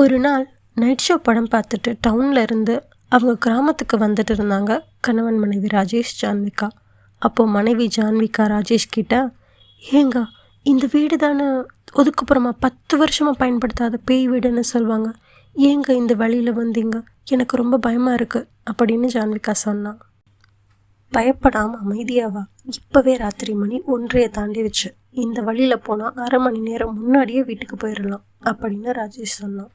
ஒரு நாள் night show படம் பார்த்துட்டு டவுனில் இருந்து அவங்க கிராமத்துக்கு வந்துட்டு இருந்தாங்க கணவன் மனைவி ராஜேஷ் ஜான்விகா. அப்போது மனைவி ஜான்விகா ராஜேஷ் கிட்ட, ஏங்க இந்த வீடு தானே ஒதுக்குப்புறமா 10 வருஷமாக பயன்படுத்தாத பேய் வீடுன்னு சொல்லுவாங்க, ஏங்க இந்த வழியில் வந்தீங்க, எனக்கு ரொம்ப பயமாக இருக்குது அப்படின்னு ஜான்விகா சொன்னான். பயப்படாமல் அமைதியாவா, இப்போவே ராத்திரி மணி 1:30 தாண்டிடுச்சு, இந்த வழியில் போனால் 1/2 மணி நேரம் முன்னாடியே வீட்டுக்கு போயிடலாம் அப்படின்னு ராஜேஷ் சொன்னான்.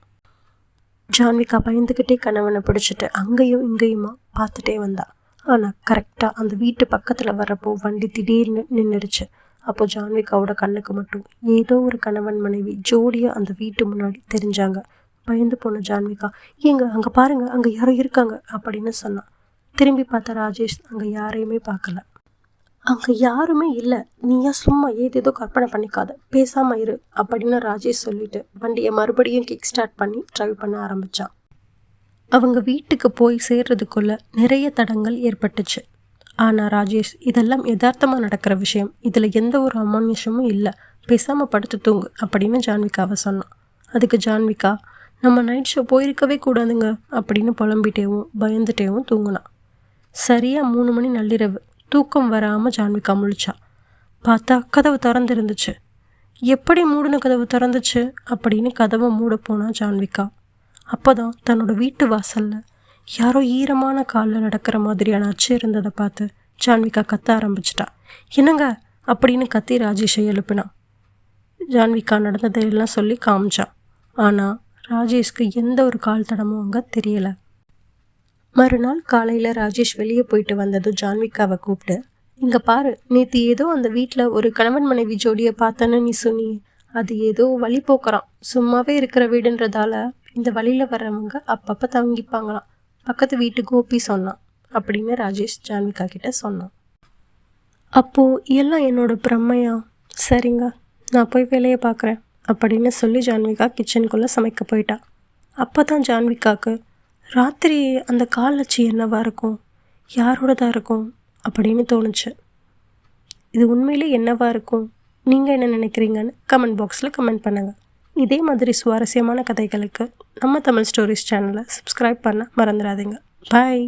ஜான்விகா பயந்துக்கிட்டே கணவனை பிடிச்சிட்டு அங்கேயும் இங்கேயுமா பார்த்துட்டே வந்தா. ஆனால் கரெக்டாக அந்த வீட்டு பக்கத்தில் வரப்போ வண்டி திடீர்னு நின்றுடுச்சு. அப்போது ஜான்விகாவோட கண்ணுக்கு மட்டும் ஏதோ ஒரு கணவன் மனைவி ஜோடியாக அந்த வீட்டு முன்னாடி தெரிஞ்சாங்க. பயந்து போன ஜான்விகா, ஏங்க அங்கே பாருங்கள், அங்கே யாரோ இருக்காங்க அப்படின்னு சொன்னான். திரும்பி பார்த்த ராஜேஷ் அங்கே யாரையுமே பார்க்கல. அங்கே யாருமே இல்லை, நீயா சும்மா ஏதேதோ கற்பனை பண்ணிக்காத, பேசாமல் இரு அப்படின்னு ராஜேஷ் சொல்லிட்டு வண்டியை மறுபடியும் கிக் ஸ்டார்ட் பண்ணி ட்ரைவ் பண்ண ஆரம்பித்தான். அவங்க வீட்டுக்கு போய் சேர்றதுக்குள்ள நிறைய தடங்கள் ஏற்பட்டுச்சு. ஆனால் ராஜேஷ், இதெல்லாம் யதார்த்தமாக நடக்கிற விஷயம், இதில் எந்த ஒரு அமானுஷமும் இல்லை, பேசாமல் படுத்து தூங்கு அப்படின்னு ஜான்விகாவை சொன்னான். அதுக்கு ஜான்விகா, நம்ம நைட் ஷோ போயிருக்கவே கூடாதுங்க அப்படின்னு புலம்பிட்டேவும் பயந்துட்டேவும் தூங்கினான். சரியாக 3 மணி நள்ளிரவு. தூக்கம் வராமல் ஜான்விகா முழிச்சா. பார்த்தா கதவு திறந்துருந்துச்சு. எப்படி மூடின கதவு திறந்துச்சு அப்படின்னு கதவை மூட போனா ஜான்விகா. அப்போ தான் தன்னோட வீட்டு வாசலில் யாரோ ஈரமான காலில் நடக்கிற மாதிரியான அச்சு இருந்ததை பார்த்து ஜான்விகா கத்த ஆரம்பிச்சிட்டா. என்னங்க அப்படின்னு கத்தி ராஜேஷை எழுப்பினான். ஜான்விகா நடந்ததையெல்லாம் சொல்லி காமிச்சான். ஆனால் ராஜேஷ்க்கு எந்த ஒரு கால் தடமும் அங்கே தெரியலை. மறுநாள் காலையில் ராஜேஷ் வெளியே போயிட்டு வந்ததும் ஜான்விகாவை கூப்பிட்டு, இங்கே பாரு, நேற்று ஏதோ அந்த வீட்டில் ஒரு கணவன் மனைவி ஜோடியை பார்த்தேன்னு நீ சொன்னி, அது ஏதோ வழி போக்குறான், சும்மாவே இருக்கிற வீடுன்றதால இந்த வழியில் வர்றவங்க அப்பப்போ தங்கிப்பாங்களாம், பக்கத்து வீட்டு கோபி சொன்னான் அப்படின்னு ராஜேஷ் ஜான்விகா கிட்ட சொன்னான். அப்போது எல்லாம் என்னோட பிரம்மையா, சரிங்க நான் போய் வேலையை பார்க்குறேன் அப்படின்னு சொல்லி ஜான்விகா கிச்சனுக்குள்ளே சமைக்க போயிட்டா. அப்போ தான் ஜான்விகாவுக்கு ராத்திரி அந்த காலச்சி என்னவா இருக்கும், யாரோடதாக இருக்கும் அப்படின்னு தோணுச்சு. இது உண்மையிலே என்னவா இருக்கும், நீங்கள் என்ன நினைக்கிறீங்கன்னு கமெண்ட் பாக்ஸில் கமெண்ட் பண்ணுங்கள். இதே மாதிரி சுவாரஸ்யமான கதைகளுக்கு நம்ம தமிழ் ஸ்டோரிஸ் சேனலை சப்ஸ்கிரைப் பண்ண மறந்துடாதீங்க. பாய்.